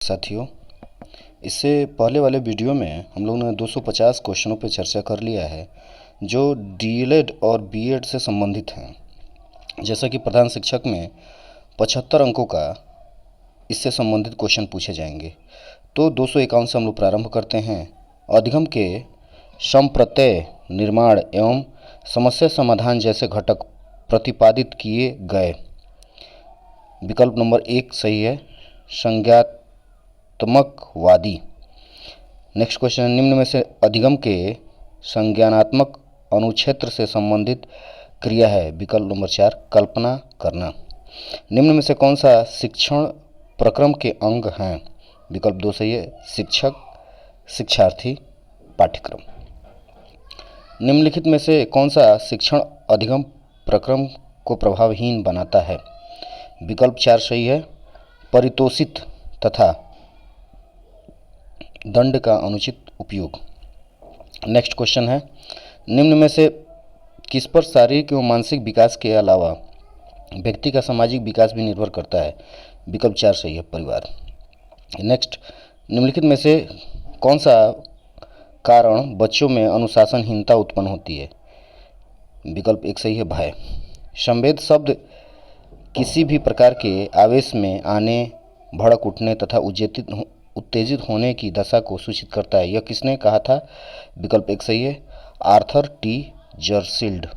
साथियों, इससे पहले वाले वीडियो में हम लोग ने 250 क्वेश्चनों पर चर्चा कर लिया है जो डीएलएड और बीएड से संबंधित हैं। जैसा कि प्रधान शिक्षक में 75 अंकों का इससे संबंधित क्वेश्चन पूछे जाएंगे। तो 251 से हम लोग प्रारंभ करते हैं। अधिगम के समप्रत्यय निर्माण एवं समस्या समाधान जैसे घटक प्रतिपादित किए गए। विकल्प नंबर 1 सही है, संज्ञात्मकवादी। नेक्स्ट क्वेश्चन, निम्न में से अधिगम के संज्ञानात्मक अनुक्षेत्र से संबंधित क्रिया है। विकल्प नंबर 4 कल्पना करना। निम्न में से कौन सा शिक्षण प्रक्रम के अंग हैं। विकल्प 2 सही है, शिक्षक, शिक्षार्थी, पाठ्यक्रम। निम्नलिखित में से कौन सा शिक्षण अधिगम प्रक्रम को प्रभावहीन बनाता है। विकल्प 4 सही है, परितोषित तथा दंड का अनुचित उपयोग। नेक्स्ट क्वेश्चन है, निम्न में से किस पर शारीरिक एवं मानसिक विकास के अलावा व्यक्ति का सामाजिक विकास भी निर्भर करता है। विकल्प 4 सही है, परिवार। नेक्स्ट, निम्नलिखित में से कौन सा कारण बच्चों में अनुशासनहीनता उत्पन्न होती है। विकल्प 1 सही है, भय। संवेद शब्द किसी भी प्रकार के आवेश में आने, भड़क उठने तथा उत्तेजित होने की दशा को सूचित करता है। यह किसने कहा था। विकल्प 1 सही है, आर्थर टी जर्सील्ड।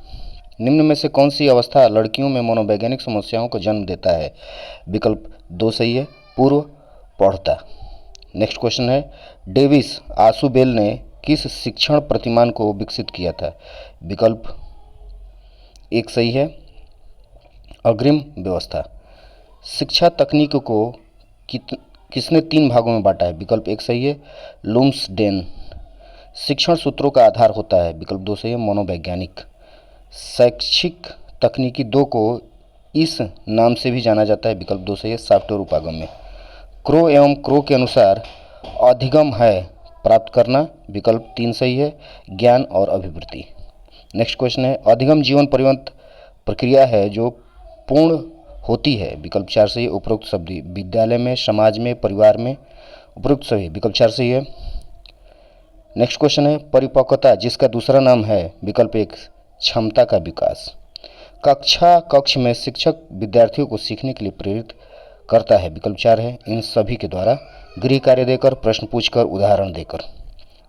निम्न में से कौन सी अवस्था लड़कियों में मनोवैज्ञानिक समस्याओं को जन्म देता है। विकल्प 2 सही है, पूर्व प्रौढ़ता। नेक्स्ट क्वेश्चन है, डेविस आशुबेल ने किस शिक्षण प्रतिमान को विकसित किया था। विकल्प 1 सही है, अग्रिम व्यवस्था। शिक्षा तकनीक को किसने 3 भागों में बांटा है। विकल्प 1 सही है, लुम्सडेन। शिक्षण सूत्रों का आधार होता है। विकल्प 2 सही है, मनोवैज्ञानिक। शैक्षिक तकनीकी 2 को इस नाम से भी जाना जाता है। विकल्प 2 सही है, सॉफ्टवेयर उपागम्य। क्रो एवं क्रो के अनुसार अधिगम है प्राप्त करना। विकल्प 3 सही है, ज्ञान और अभिवृद्धि। नेक्स्ट क्वेश्चन है, अधिगम जीवन पर्यंत प्रक्रिया है जो पूर्ण होती है। विकल्प 4 सही है, उपरोक्त सभी। विद्यालय में, समाज में, परिवार में, उपरोक्त सभी। विकल्प 4 सही है। नेक्स्ट क्वेश्चन है, परिपक्वता जिसका दूसरा नाम है। विकल्प 1 क्षमता का विकास। कक्ष में शिक्षक विद्यार्थियों को सीखने के लिए प्रेरित करता है। विकल्प 4 है, इन सभी के द्वारा गृह कार्य देकर, प्रश्न पूछकर, उदाहरण देकर।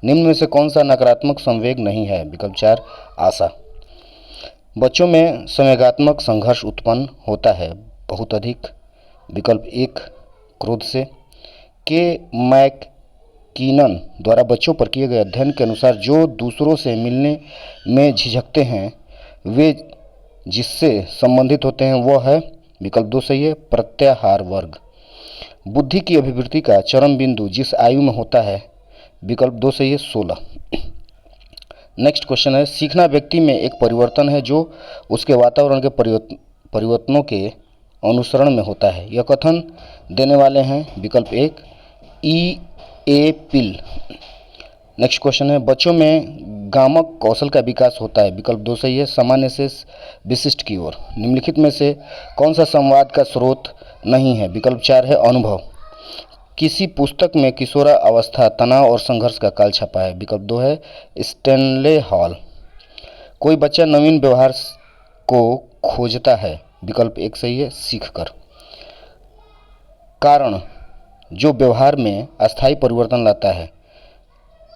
निम्न में से कौन सा नकारात्मक संवेग नहीं है। विकल्प 4 आशा। बच्चों में संवेगात्मक संघर्ष उत्पन्न होता है बहुत अधिक। विकल्प 1 क्रोध से। के मैककीनन द्वारा बच्चों पर किए गए अध्ययन के अनुसार जो दूसरों से मिलने में झिझकते हैं वे जिससे संबंधित होते हैं वह है। विकल्प 2 सही है, प्रत्याहार वर्ग। बुद्धि की अभिवृद्धि का चरम बिंदु जिस आयु में होता है। विकल्प 2 सही है, 16। नेक्स्ट क्वेश्चन है, सीखना व्यक्ति में एक परिवर्तन है जो उसके वातावरण के परिवर्तनों के अनुसरण में होता है। यह कथन देने वाले हैं। विकल्प 1 ई ए पिल। नेक्स्ट क्वेश्चन है, बच्चों में गामक कौशल का विकास होता है। विकल्प 2 सही है, सामान्य से विशिष्ट की ओर। निम्नलिखित में से कौन सा संवाद का स्रोत नहीं है। विकल्प 4 है, अनुभव। किसी पुस्तक में किशोरा अवस्था, तनाव और संघर्ष का काल छपा है। विकल्प 2 है, स्टैनले हॉल। कोई बच्चा नवीन व्यवहार को खोजता है। विकल्प 1 सही है, सीखकर। कारण जो व्यवहार में अस्थायी परिवर्तन लाता है।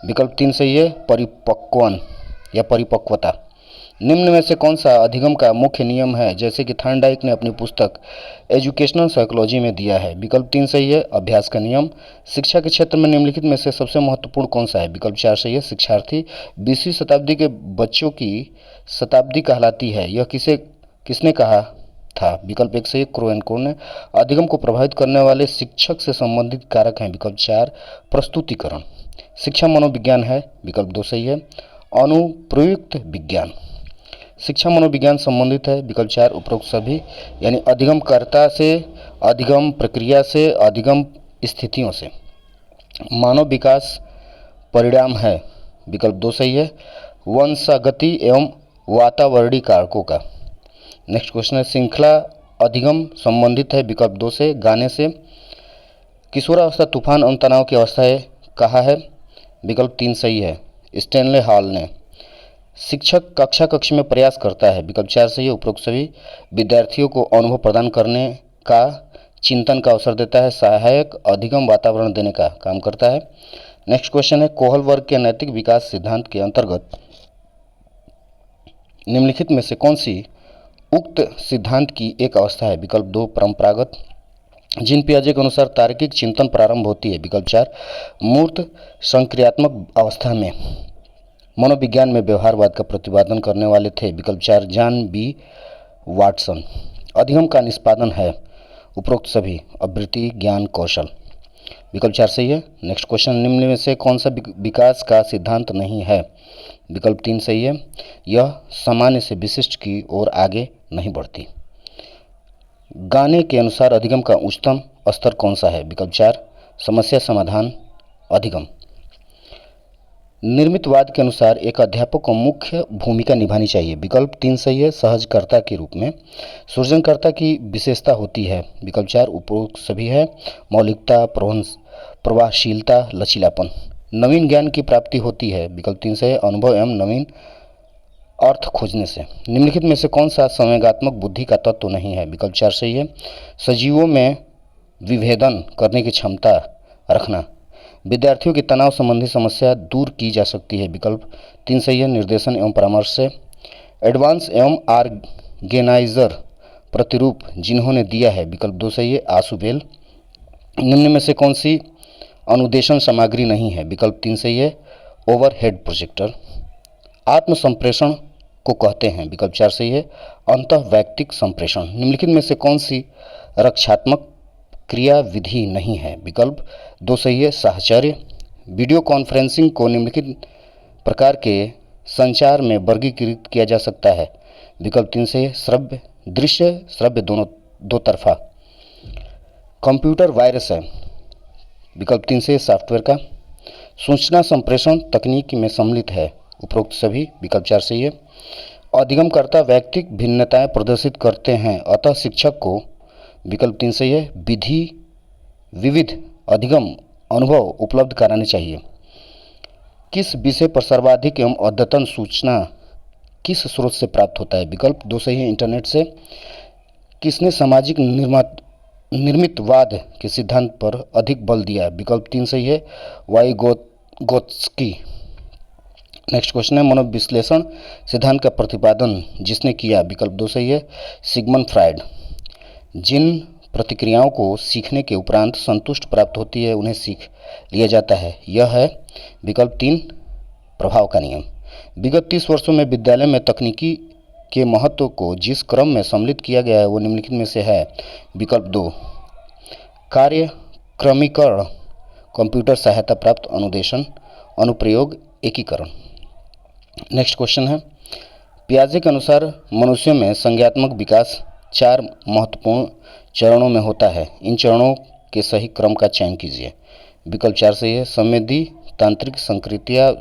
विकल्प 3 सही है, परिपक्वन या परिपक्वता। निम्न में से कौन सा अधिगम का मुख्य नियम है जैसे कि थॉर्नडाइक ने अपनी पुस्तक एजुकेशनल साइकोलॉजी में दिया है। विकल्प 3 सही है, अभ्यास का नियम। शिक्षा के क्षेत्र में निम्नलिखित में से सबसे महत्वपूर्ण कौन सा है। विकल्प 4 सही है, शिक्षार्थी। 20वीं शताब्दी के बच्चों की शताब्दी कहलाती है, यह किसने कहा था। विकल्प 1 सही है, क्रो एंड को ने। अधिगम को प्रभावित करने वाले शिक्षक से संबंधित कारक हैं। विकल्प 4 प्रस्तुतिकरण। शिक्षा मनोविज्ञान है। विकल्प 2 सही है, अनुप्रयुक्त विज्ञान। शिक्षा मनोविज्ञान संबंधित है। विकल्प 4 उपरोक्त सभी। यानी अधिगमकर्ता से, अधिगम प्रक्रिया से, अधिगम स्थितियों से। मानव विकास परिणाम है। विकल्प 2 सही है, वंशागति एवं वातावरणीय कारकों का। नेक्स्ट क्वेश्चन है, श्रृंखला अधिगम संबंधित है। विकल्प 2 से, गाने से। किशोरावस्था तूफान और तनाव की अवस्था है कहा है? विकल्प 3 सही है, स्टैनले हॉल ने। शिक्षक कक्ष में प्रयास करता है, विकल्प 4 सही है। उपरोक्त सभी विद्यार्थियों को अनुभव प्रदान करने का, चिंतन का अवसर देता है, सहायक अधिगम वातावरण देने का काम करता है। नेक्स्ट क्वेश्चन है, कोहल वर्ग के नैतिक विकास सिद्धांत के अंतर्गत निम्नलिखित में से कौन सी उक्त सिद्धांत की एक अवस्था है? विकल्प 2 परंपरागत। जीन पियाजे के अनुसार तार्किक चिंतन प्रारंभ होती है, विकल्प 4 मूर्त संक्रियात्मक अवस्था में। मनोविज्ञान में व्यवहारवाद का प्रतिपादन करने वाले थे, विकल्प 4 जॉन बी वाटसन। अधिगम का निष्पादन है उपरोक्त सभी आवृत्ति ज्ञान कौशल, विकल्प 4 सही है। नेक्स्ट क्वेश्चन, निम्न में से कौन सा विकास का सिद्धांत नहीं है? विकल्प 3 सही है, यह सामान्य से विशिष्ट की ओर आगे नहीं बढ़ती। गाने के अनुसार अधिगम का उच्चतम स्तर कौन सा है? विकल्प 4 समस्या समाधान अधिगम। निर्मितवाद के अनुसार एक अध्यापक को मुख्य भूमिका निभानी चाहिए, विकल्प 3 सही है, सहजकर्ता के रूप में। सृजनकर्ता की विशेषता होती है, विकल्प 4 उपरोक्त सभी है, मौलिकता, प्रवाहशीलता, लचीलापन। नवीन ज्ञान की प्राप्ति होती है, विकल्प 3 से, अनुभव एवं नवीन अर्थ खोजने से। निम्नलिखित में से कौन सा संवेगात्मक बुद्धि का तत्व नहीं है? विकल्प 4 सही है, सजीवों में विभेदन करने की क्षमता रखना। विद्यार्थियों की तनाव संबंधी समस्या दूर की जा सकती है, विकल्प 3 सही है, निर्देशन एवं परामर्श से। एडवांस एवं ऑर्गेनाइजर प्रतिरूप जिन्होंने दिया है, विकल्प 2 सही है, आशुबेल। निम्न में से कौन सी अनुदेशन सामग्री नहीं है? विकल्प 3 सही है, ओवरहेड प्रोजेक्टर। आत्म संप्रेषण को कहते हैं, विकल्प 4 सही है, अंतःवैयक्तिक संप्रेषण। निम्नलिखित में से कौन सी रक्षात्मक क्रिया विधि नहीं है? विकल्प 2 सही है, साहचर्य। वीडियो कॉन्फ्रेंसिंग को निम्नलिखित प्रकार के संचार में वर्गीकृत किया जा सकता है, विकल्प 3 से, श्रव्य दृश्य श्रव्य दोनों दो तरफा। कंप्यूटर वायरस है, विकल्प 3 से, सॉफ्टवेयर का। सूचना संप्रेषण तकनीक में सम्मिलित है, उपरोक्त सभी, विकल्प 4 सही है। अधिगमकर्ता वैयक्तिक भिन्नताएं प्रदर्शित करते हैं, अतः शिक्षक को, विकल्प 3 सही है, विविध अधिगम अनुभव उपलब्ध कराने चाहिए। किस विषय पर सर्वाधिक एवं अद्यतन सूचना किस स्रोत से प्राप्त होता है? विकल्प 2 सही है, इंटरनेट से। किसने सामाजिक निर्मितवाद के सिद्धांत पर अधिक बल दिया? विकल्प 3 सही है, वाइगोत्स्की। नेक्स्ट क्वेश्चन है, मनोविश्लेषण सिद्धांत का प्रतिपादन जिसने किया? विकल्प 2 सही है, सिगमंड फ्रायड। जिन प्रतिक्रियाओं को सीखने के उपरांत संतुष्ट प्राप्त होती है उन्हें सीख लिया जाता है, यह है, विकल्प 3 प्रभाव का नियम। विगत 30 वर्षों में विद्यालय में तकनीकी के महत्व को जिस क्रम में सम्मिलित किया गया है वो निम्नलिखित में से है, विकल्प 2 कार्यक्रमीकरण, कंप्यूटर सहायता प्राप्त अनुदेशन, अनुप्रयोग, एकीकरण। नेक्स्ट क्वेश्चन है, पियाजे के अनुसार मनुष्यों में संज्ञात्मक विकास 4 महत्वपूर्ण चरणों में होता है, इन चरणों के सही क्रम का चयन कीजिए। विकल्प 4 सही है, संवेदी, तांत्रिक संक्रिया,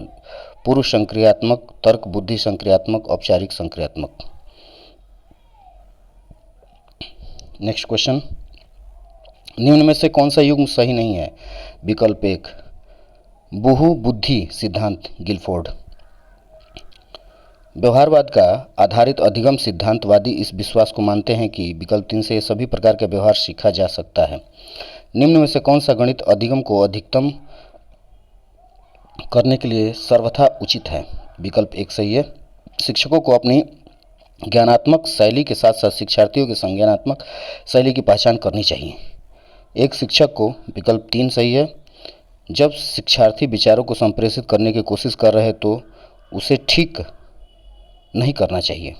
पूर्व संक्रियात्मक, तर्क बुद्धि संक्रियात्मक, औपचारिक संक्रियात्मक। नेक्स्ट क्वेश्चन, निम्न में से कौन सा युग्म सही नहीं है? विकल्प 1 बहु बुद्धि सिद्धांत गिलफोर्ड। व्यवहारवाद का आधारित अधिगम सिद्धांतवादी इस विश्वास को मानते हैं कि विकल्प 3 से सभी प्रकार का व्यवहार सीखा जा सकता है। निम्न में से कौन सा गणित अधिगम को अधिकतम करने के लिए सर्वथा उचित है? विकल्प 1 सही है, शिक्षकों को अपनी ज्ञानात्मक शैली के साथ साथ शिक्षार्थियों की संज्ञानात्मक शैली की पहचान करनी चाहिए। एक शिक्षक को, विकल्प 3 सही है, जब शिक्षार्थी विचारों को संप्रेषित करने की कोशिश कर रहे तो उसे ठीक नहीं करना चाहिए।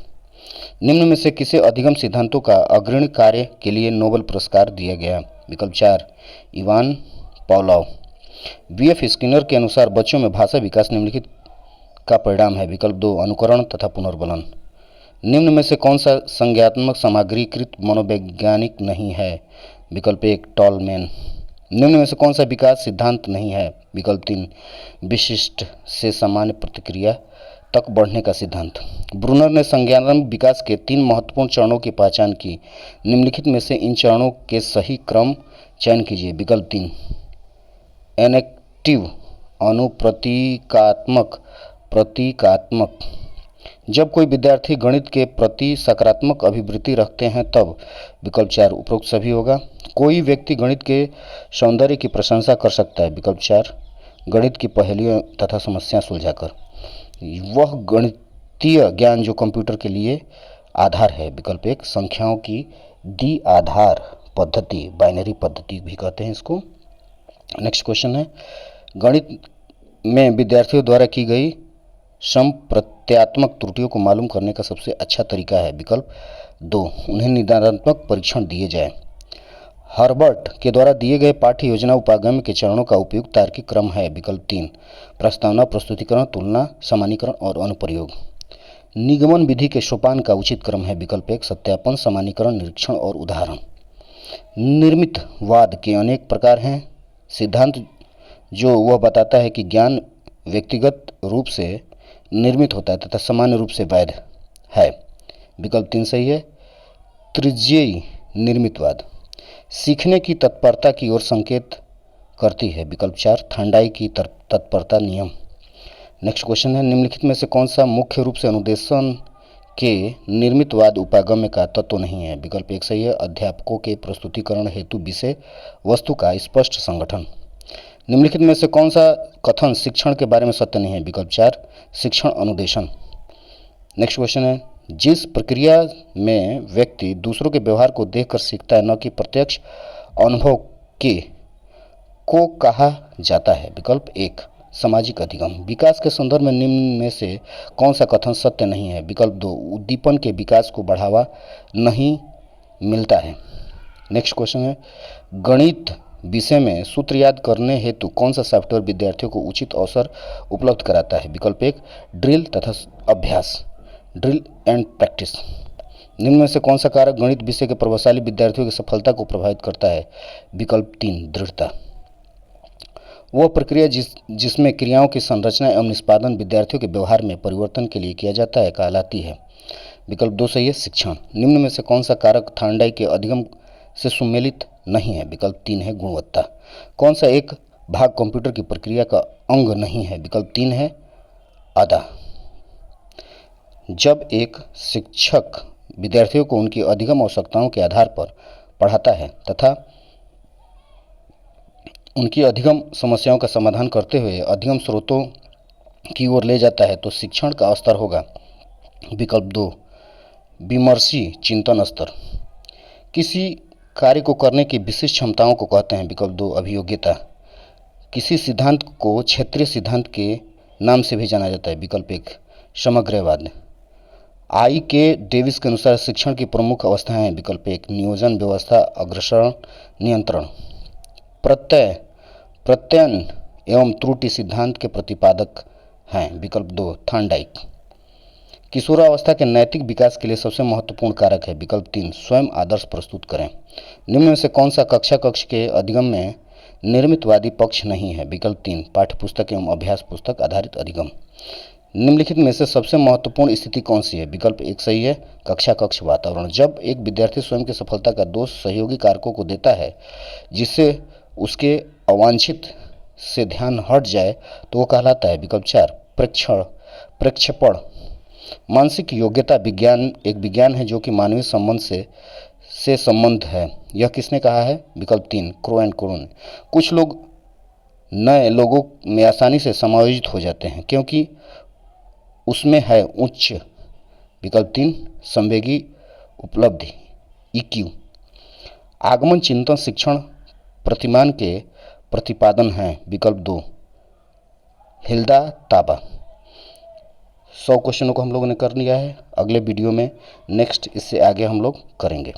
निम्न में से किसे अधिगम सिद्धांतों का अग्रणी कार्य के लिए नोबेल पुरस्कार दिया गया? विकल्प 4 इवान पावलोव। बीएफ स्किनर के अनुसार बच्चों में भाषा विकास निम्नलिखित का परिणाम है, विकल्प 2 अनुकरण तथा पुनर्बलन। निम्न में से कौन सा संज्ञात्मक सामग्रीकृत मनोवैज्ञानिक नहीं है? विकल्प 1 टॉलमैन। निम्न में से कौन सा विकास सिद्धांत नहीं है? विकल्प 3 विशिष्ट से सामान्य प्रतिक्रिया तक बढ़ने का सिद्धांत। ब्रूनर ने संज्ञानात्मक विकास के 3 महत्वपूर्ण चरणों की पहचान की, निम्नलिखित में से इन चरणों के सही क्रम चयन कीजिए। विकल्प 3 एनेक्टिव, अनुप्रतीकात्मक, प्रतीकात्मक। जब कोई विद्यार्थी गणित के प्रति सकारात्मक अभिवृत्ति रखते हैं तब। विकल्प 4 उपरोक्त सभी होगा। कोई व्यक्ति गणित के सौंदर्य की प्रशंसा कर सकता है। विकल्प 4 गणित की पहेलियों तथा समस्या सुलझाकर। वह गणितीय ज्ञान जो कंप्यूटर के लिए आधार है। विकल्प 1 संख्याओं की द्वि आधार पद्धति, बाइनरी पद्धति भी कहते हैं इसको। नेक्स्ट क्वेश्चन है, गणित में विद्यार्थियों द्वारा की गई संप्रत्यात्मक त्रुटियों को मालूम करने का सबसे अच्छा तरीका है। विकल्प 2 उन्हें निदानात्मक परीक्षण दिए जाए। हर्बर्ट के द्वारा दिए गए पाठ्य योजना उपागम के चरणों का उपयुक्त तार्किक क्रम है। विकल्प 3 प्रस्तावना, प्रस्तुतिकरण, तुलना, सामान्यीकरण और अनुप्रयोग। निगमन विधि के सोपान का उचित क्रम है। विकल्प 1 सत्यापन, सामान्यीकरण, निरीक्षण और उदाहरण। निर्मितवाद के अनेक प्रकार हैं। सिद्धांत जो वह बताता है कि ज्ञान व्यक्तिगत रूप से निर्मित होता है तथा सामान्य रूप से वैध है। विकल्प 3 सही है। तृतीय निर्मितवाद सीखने की तत्परता की ओर संकेत करती है। विकल्प 4 थांडाई की तत्परता नियम। नेक्स्ट क्वेश्चन है, निम्नलिखित में से कौन सा मुख्य रूप से अनुदेशन के निर्मितवाद उपागम्य का तत्व नहीं है। विकल्प 1 सही है। अध्यापकों के प्रस्तुतिकरण हेतु विषय वस्तु का स्पष्ट संगठन। निम्नलिखित में से कौन सा कथन शिक्षण के बारे में सत्य नहीं है। विकल्प 4 शिक्षण अनुदेशन। नेक्स्ट क्वेश्चन है, जिस प्रक्रिया में व्यक्ति दूसरों के व्यवहार को देखकर सीखता है न कि प्रत्यक्ष अनुभव के को कहा जाता है। विकल्प 1 सामाजिक अधिगम। विकास के संदर्भ में निम्न में से कौन सा कथन सत्य नहीं है। विकल्प 2 उद्दीपन के विकास को बढ़ावा नहीं मिलता है। नेक्स्ट क्वेश्चन है, गणित विषय में सूत्र याद करने हेतु कौन सा सॉफ्टवेयर विद्यार्थियों को उचित अवसर उपलब्ध कराता है। विकल्प 1 ड्रिल तथा अभ्यास, ड्रिल एंड प्रैक्टिस। निम्न में से कौन सा कारक गणित विषय के प्रभावशाली विद्यार्थियों की सफलता को प्रभावित करता है। विकल्प 3 दृढ़ता। वह प्रक्रिया जिसमें क्रियाओं की संरचना एवं निष्पादन विद्यार्थियों के व्यवहार में परिवर्तन के लिए किया जाता है कहलाती है। विकल्प 2 सही है शिक्षण। निम्न में से कौन सा कारक थांडाई के अधिगम से सुमेलित नहीं है। विकल्प 3 है गुणवत्ता। कौन सा एक भाग कंप्यूटर की प्रक्रिया का अंग नहीं है। विकल्प 3 है अदा। जब एक शिक्षक विद्यार्थियों को उनकी अधिगम आवश्यकताओं के आधार पर पढ़ाता है तथा उनकी अधिगम समस्याओं का समाधान करते हुए अधिगम स्रोतों की ओर ले जाता है तो शिक्षण का स्तर होगा। विकल्प 2 विमर्शी चिंतन स्तर। किसी कार्य को करने की विशिष्ट क्षमताओं को कहते हैं। विकल्प 2 अभियोग्यता। किसी सिद्धांत को क्षेत्रीय सिद्धांत के नाम से भी जाना जाता है। विकल्प 1 समग्रवाद। आई के डेविस के अनुसार शिक्षण की प्रमुख अवस्थाएं हैं। विकल्प 1 नियोजन, व्यवस्था, अग्रसरण, नियंत्रण। प्रत्ययन एवं त्रुटि सिद्धांत के प्रतिपादक हैं। विकल्प 2 थांडाइक। किशोरावस्था के नैतिक विकास के लिए सबसे महत्वपूर्ण कारक है। विकल्प 3 स्वयं आदर्श प्रस्तुत करें। निम्न में से कौन सा कक्षा कक्ष के अधिगम में निर्मितवादी पक्ष नहीं है। विकल्प 3 पाठ्यपुस्तक एवं अभ्यास पुस्तक आधारित अधिगम। निम्नलिखित में से सबसे महत्वपूर्ण स्थिति कौन सी है। विकल्प 1 सही है कक्षा कक्ष वातावरण। जब एक विद्यार्थी स्वयं की सफलता का दोष सहयोगी कारकों को देता है जिससे उसके अवांछित से ध्यान हट जाए तो वो कहलाता है। विकल्प 4 प्रक्षेपण। मानसिक योग्यता विज्ञान एक विज्ञान है जो कि मानवीय संबंध से संबंध है। यह किसने कहा है। विकल्प 3 क्रो एंड क्रोन। कुछ लोग नए लोगों में आसानी से समायोजित हो जाते हैं क्योंकि उसमें है उच्च। विकल्प 3 संवेगी उपलब्धि EQ। आगमन चिंतन शिक्षण प्रतिमान के प्रतिपादन है। विकल्प 2 हिल्दा ताबा। 100 क्वेश्चनों को हम लोगों ने कर लिया है। अगले वीडियो में नेक्स्ट इससे आगे हम लोग करेंगे।